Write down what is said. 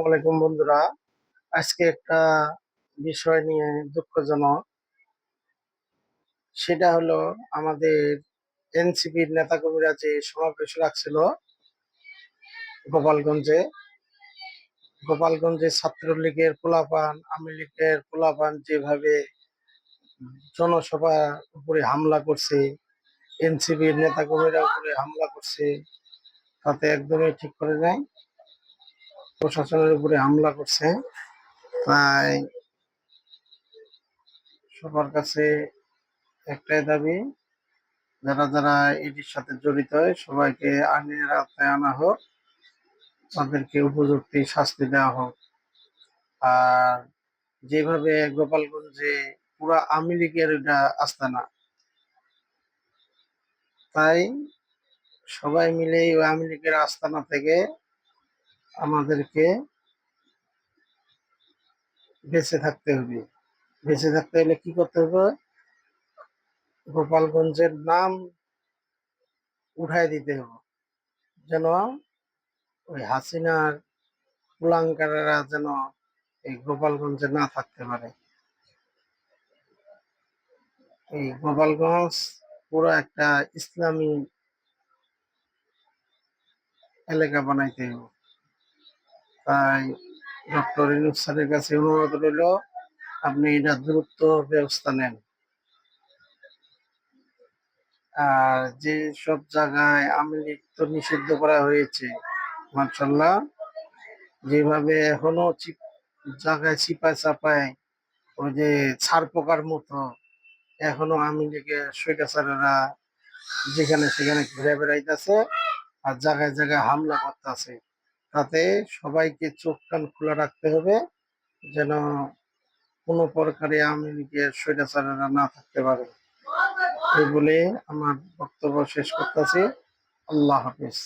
আলাইকুম বন্ধুরা। আজকে একটা বিষয় নিয়ে দুঃখজনক, সেটা হলো আমাদের এনসিপির নেতাকর্মীরা যে সমাবেশ রাখছিল গোপালগঞ্জে। গোপালগঞ্জে ছাত্রলীগের পোলাপান, আওয়ামী লীগের পোলাপান যেভাবে জনসভার উপরে হামলা করছে, এনসিপির নেতাকর্মীরা উপরে হামলা করছে, তাতে একদমই ঠিক করে নাই। প্রশাসনের উপরে হামলা করছে। তাই সবার কাছে একটাই দাবি, যারা যারা এটির সাথে জড়িত হয় সবাইকে আইনের আওতায় আনা হোক, তাদেরকে উপযুক্ত শাস্তি দেওয়া হোক। আর যেভাবে গোপালগঞ্জে পুরা আওয়ামী লীগের এটা আস্তানা, তাই সবাই মিলে ওই আওয়ামী লীগের আস্তানা থেকে আমাদেরকে বেঁচে থাকতে হবে। বেঁচে থাকতে হলে কি করতে হবে? গোপালগঞ্জের নাম উঠাই দিতে হবে, যেন ওই হাসিনার কুলাঙ্কারেরা যেন এই গোপালগঞ্জে না থাকতে পারে। এই গোপালগঞ্জ পুরো একটা ইসলামী এলাকা বানাইতে হবে। তাই ডক্টর ইউনূস স্যারের কাছে অনুরোধ রইল, আপনি এটা দ্রুত ব্যবস্থা নেন। আর যে সব জায়গায় আওয়ামী লীগ তো নিষিদ্ধ করা হয়েছে, মাশাআল্লাহ, যেভাবে এখনো জায়গায় চিপায় চাপায় ওই যে ছাড় পোকার মতো এখনো আওয়ামী লীগের স্বৈরাচারেরা যেখানে সেখানে ঘুরে বেড়াইতেছে আর জায়গায় জায়গায় হামলা করতেছে। তাতে সবাইকে চোখ কান খোলা রাখতে হবে, যেন কোনো প্রকারে আওয়ামী লীগের স্বৈরাচারেরা না থাকতে পারে। এই বলে আমার বক্তব্য শেষ করতেছি। আল্লাহ হাফিজ।